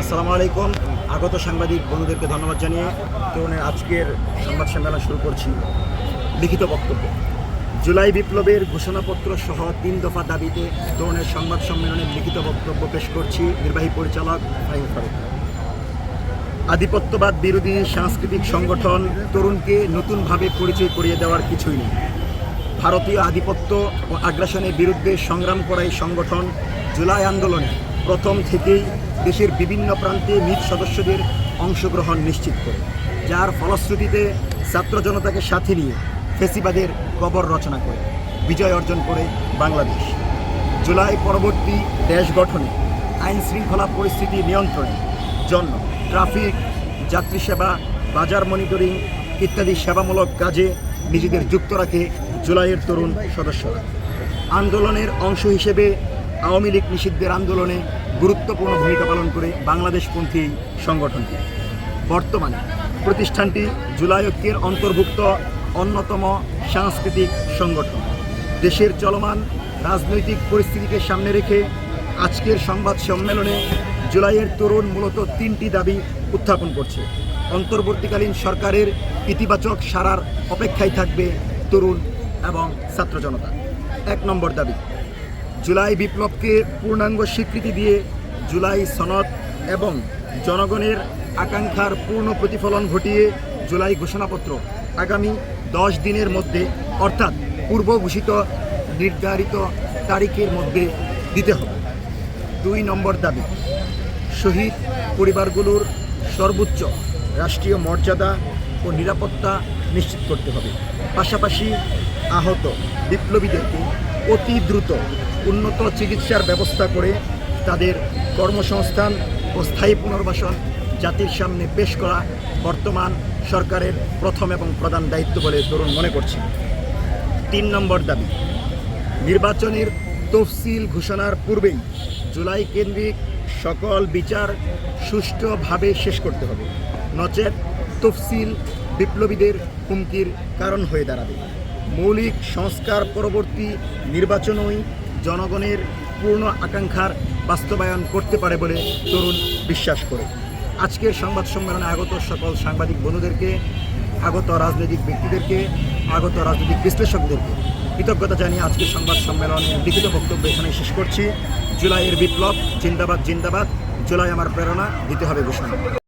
আসসালামু আলাইকুম। আগত সাংবাদিক বন্ধুদেরকে ধন্যবাদ জানিয়ে তরুণের আজকের সংবাদ সম্মেলন শুরু করছি। লিখিত বক্তব্য। জুলাই বিপ্লবের ঘোষণাপত্র সহ 3 দফা দাবিতে তরুণের সংবাদ সম্মেলনের লিখিত বক্তব্য পেশ করছি নির্বাহী পরিচালক ফাহিম ফারুক। আধিপত্যবাদ বিরোধী সাংস্কৃতিক সংগঠন তরুণকে নতুনভাবে পরিচয় করিয়ে দেওয়ার কিছুই নেই। ভারতীয় আধিপত্য ও আগ্রাসনের বিরুদ্ধে সংগ্রাম করা এই সংগঠন জুলাই আন্দোলনে প্রথম থেকেই দেশের বিভিন্ন প্রান্তে নিজ সদস্যদের অংশগ্রহণ নিশ্চিত করে, যার ফলশ্রুতিতে ছাত্র জনতাকে সাথে নিয়ে ফেসিবাদের কবর রচনা করে বিজয় অর্জন করে বাংলাদেশ। জুলাই পরবর্তী দেশ গঠনে আইন শৃঙ্খলা পরিস্থিতি নিয়ন্ত্রণের জন্য ট্রাফিক, যাত্রী সেবা, বাজার মনিটরিং ইত্যাদি সেবামূলক কাজে নিজেদের যুক্ত রাখে জুলাইয়ের তরুণ সদস্যরা। আন্দোলনের অংশ হিসেবে আওয়ামী লীগ নিষিদ্ধের আন্দোলনে গুরুত্বপূর্ণ ভূমিকা পালন করে বাংলাদেশপন্থী সংগঠনটি। বর্তমানে প্রতিষ্ঠানটি জুলাই ঐক্যের অন্তর্ভুক্ত অন্যতম সাংস্কৃতিক সংগঠন। দেশের চলমান রাজনৈতিক পরিস্থিতিকে সামনে রেখে আজকের সংবাদ সম্মেলনে জুলাইয়ের তরুণ মূলত 3টি দাবি উত্থাপন করছে। অন্তর্বর্তীকালীন সরকারের ইতিবাচক সাড়ার অপেক্ষায় থাকবে তরুণ এবং ছাত্র জনতা। 1 নম্বর দাবি, জুলাই বিপ্লবকে পূর্ণাঙ্গ স্বীকৃতি দিয়ে জুলাই সনদ এবং জনগণের আকাঙ্ক্ষার পূর্ণ প্রতিফলন ঘটিয়ে জুলাই ঘোষণাপত্র আগামী 10 দিনের মধ্যে অর্থাৎ পূর্ব ঘোষিত নির্ধারিত তারিখের মধ্যে দিতে হবে। 2 নম্বর দাবি, শহীদ পরিবারগুলোর সর্বোচ্চ রাষ্ট্রীয় মর্যাদা ও নিরাপত্তা নিশ্চিত করতে হবে। পাশাপাশি আহত বিপ্লবীদেরকে অতি দ্রুত উন্নত চিকিৎসার ব্যবস্থা করে তাদের কর্মসংস্থান ও স্থায়ী পুনর্বাসন জাতির সামনে পেশ করা বর্তমান সরকারের প্রথম এবং প্রধান দায়িত্ব বলে তরুণ মনে করছে। 3 নম্বর দাবি, নির্বাচনের তফসিল ঘোষণার পূর্বেই জুলাই কেন্দ্রিক সকল বিচার সুষ্ঠুভাবে শেষ করতে হবে, নচেত তফসিল বিপ্লবীদের হুমকির কারণ হয়ে দাঁড়াবে। মৌলিক সংস্কার পরবর্তী নির্বাচনই জনগণের পূর্ণ আকাঙ্ক্ষার বাস্তবায়ন করতে পারে বলে তরুণ বিশ্বাস করে। আজকের সংবাদ সম্মেলনে আগত সকল সাংবাদিক বন্ধুদেরকে, আগত রাজনৈতিক ব্যক্তিদেরকে, আগত রাজনৈতিক বিশ্লেষকদেরকে কৃতজ্ঞতা জানিয়ে আজকের সংবাদ সম্মেলনের লিখিত বক্তব্য এখানে শেষ করছি। জুলাইয়ের বিপ্লব জিন্দাবাদ জিন্দাবাদ, জুলাই আমার প্রেরণা, দিতে হবে ঘোষণা।